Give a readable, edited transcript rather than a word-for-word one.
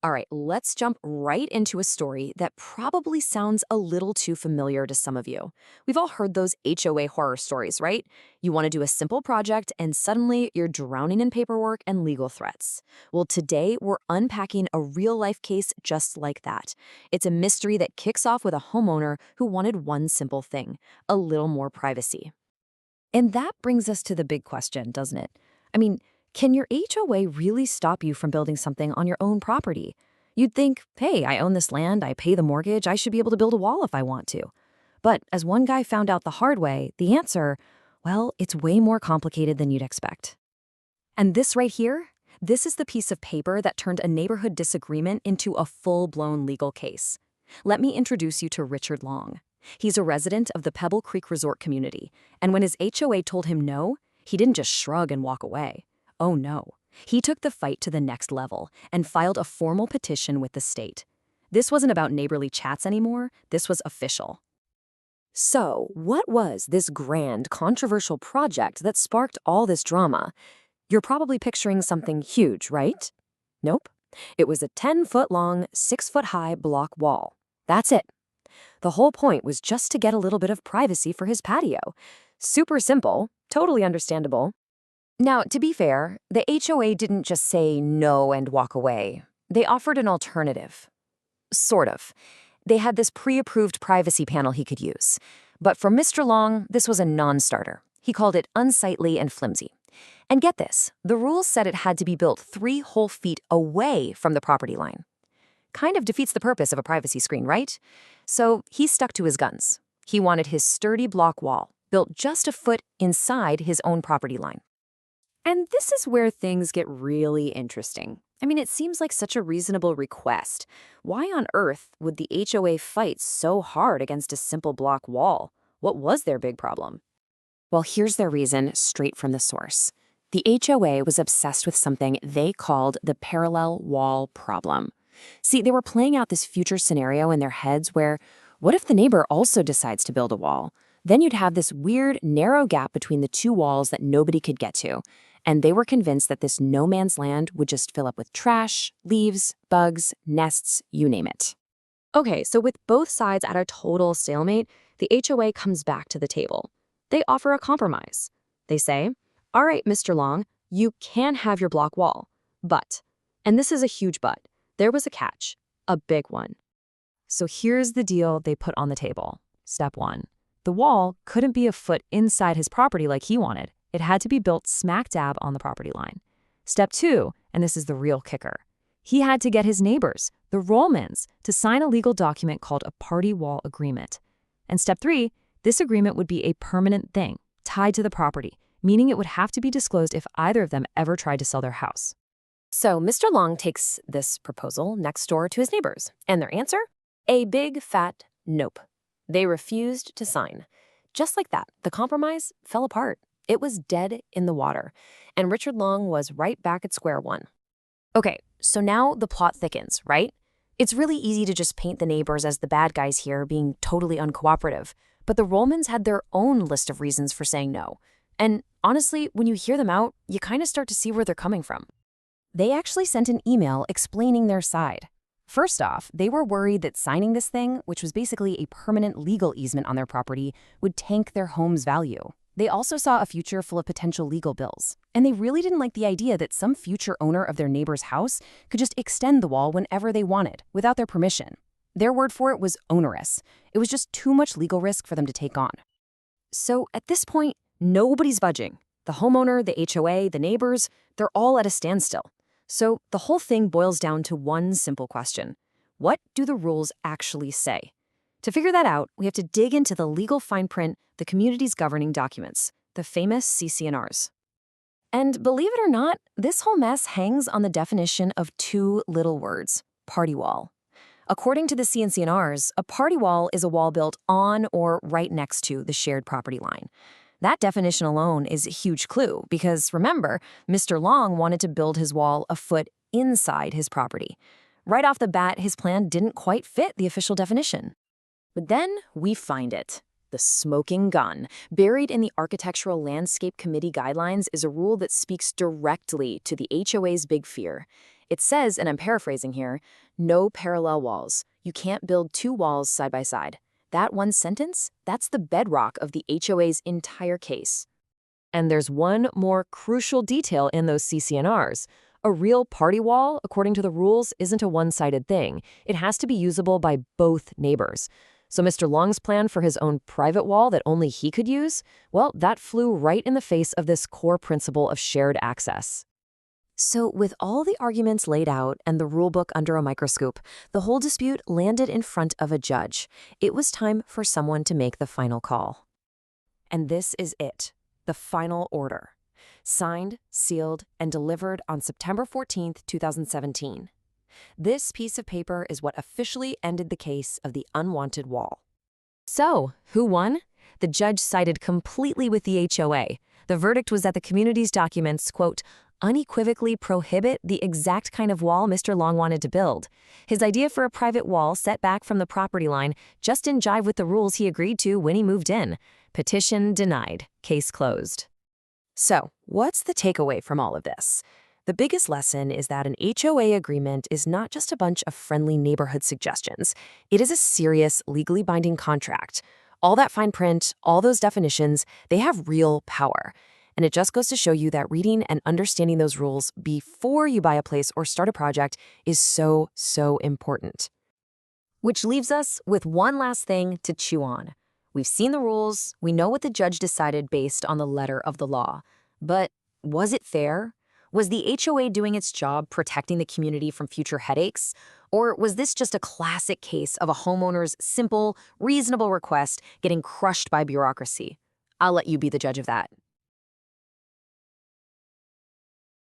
All right, let's jump right into a story that probably sounds a little too familiar to some of you. We've all heard those HOA horror stories, right? You want to do a simple project and suddenly you're drowning in paperwork and legal threats. Well, today we're unpacking a real-life case just like that. It's a mystery that kicks off with a homeowner who wanted one simple thing, a little more privacy. And that brings us to the big question, doesn't it? I mean, can your HOA really stop you from building something on your own property? You'd think, hey, I own this land, I pay the mortgage, I should be able to build a wall if I want to. But as one guy found out the hard way, the answer, well, it's way more complicated than you'd expect. And this right here, this is the piece of paper that turned a neighborhood disagreement into a full-blown legal case. Let me introduce you to Richard Long. He's a resident of the Pebble Creek Resort Community, and when his HOA told him no, he didn't just shrug and walk away. Oh no. He took the fight to the next level and filed a formal petition with the state. This wasn't about neighborly chats anymore, this was official. So, what was this grand, controversial project that sparked all this drama? You're probably picturing something huge, right? Nope. It was a 10-foot-long, 6-foot-high block wall. That's it. The whole point was just to get a little bit of privacy for his patio. Super simple, totally understandable. Now, to be fair, the HOA didn't just say no and walk away. They offered an alternative. Sort of. They had this pre-approved privacy panel he could use. But for Mr. Long, this was a non-starter. He called it unsightly and flimsy. And get this, the rules said it had to be built 3 whole feet away from the property line. Kind of defeats the purpose of a privacy screen, right? So he stuck to his guns. He wanted his sturdy block wall, built just a foot inside his own property line. And this is where things get really interesting. I mean, it seems like such a reasonable request. Why on earth would the HOA fight so hard against a simple block wall? What was their big problem? Well, here's their reason straight from the source. The HOA was obsessed with something they called the parallel wall problem. See, they were playing out this future scenario in their heads where, what if the neighbor also decides to build a wall? Then you'd have this weird, narrow gap between the 2 walls that nobody could get to. And they were convinced that this no man's land would just fill up with trash, leaves, bugs, nests, you name it. Okay, so with both sides at a total stalemate, the HOA comes back to the table. They offer a compromise. They say, all right, Mr. Long, you can have your block wall, but, and this is a huge but, there was a catch, a big one. So here's the deal they put on the table. Step 1. The wall couldn't be a foot inside his property like he wanted. It had to be built smack dab on the property line. Step 2, and this is the real kicker, he had to get his neighbors, the Rohlmans, to sign a legal document called a party wall agreement. And step 3, this agreement would be a permanent thing, tied to the property, meaning it would have to be disclosed if either of them ever tried to sell their house. So Mr. Long takes this proposal next door to his neighbors, and their answer? A big, fat nope. They refused to sign. Just like that, the compromise fell apart. It was dead in the water, and Richard Long was right back at square one. Okay, so now the plot thickens, right? It's really easy to just paint the neighbors as the bad guys here, being totally uncooperative, but the Rohlmans had their own list of reasons for saying no. And honestly, when you hear them out, you kind of start to see where they're coming from. They actually sent an email explaining their side. First off, they were worried that signing this thing, which was basically a permanent legal easement on their property, would tank their home's value. They also saw a future full of potential legal bills, and they really didn't like the idea that some future owner of their neighbor's house could just extend the wall whenever they wanted, without their permission. Their word for it was onerous. It was just too much legal risk for them to take on. So at this point, nobody's budging. The homeowner, the HOA, the neighbors, they're all at a standstill. So the whole thing boils down to one simple question. What do the rules actually say? To figure that out, we have to dig into the legal fine print, the community's governing documents, the famous CC&Rs. And believe it or not, this whole mess hangs on the definition of 2 little words, party wall. According to the CC&Rs, a party wall is a wall built on or right next to the shared property line. That definition alone is a huge clue because, remember, Mr. Long wanted to build his wall a foot inside his property. Right off the bat, his plan didn't quite fit the official definition. But then we find it. The smoking gun. Buried in the Architectural Landscape Committee guidelines is a rule that speaks directly to the HOA's big fear. It says, and I'm paraphrasing here, no parallel walls. You can't build two walls side by side. That one sentence, that's the bedrock of the HOA's entire case. And there's one more crucial detail in those CC&Rs. A real party wall, according to the rules, isn't a one-sided thing. It has to be usable by both neighbors. So Mr. Long's plan for his own private wall that only he could use, well, that flew right in the face of this core principle of shared access. So with all the arguments laid out and the rulebook under a microscope, the whole dispute landed in front of a judge. It was time for someone to make the final call. And this is it, the final order. Signed, sealed, and delivered on September 14, 2017. This piece of paper is what officially ended the case of the unwanted wall. So, who won? The judge sided completely with the HOA. The verdict was that the community's documents, quote, unequivocally prohibit the exact kind of wall Mr. Long wanted to build. His idea for a private wall set back from the property line just didn't jive with the rules he agreed to when he moved in. Petition denied. Case closed. So, what's the takeaway from all of this? The biggest lesson is that an HOA agreement is not just a bunch of friendly neighborhood suggestions. It is a serious, legally binding contract. All that fine print, all those definitions, they have real power. And it just goes to show you that reading and understanding those rules before you buy a place or start a project is so, so important. Which leaves us with one last thing to chew on. We've seen the rules, we know what the judge decided based on the letter of the law. But was it fair? Was the HOA doing its job protecting the community from future headaches? Or was this just a classic case of a homeowner's simple, reasonable request getting crushed by bureaucracy? I'll let you be the judge of that.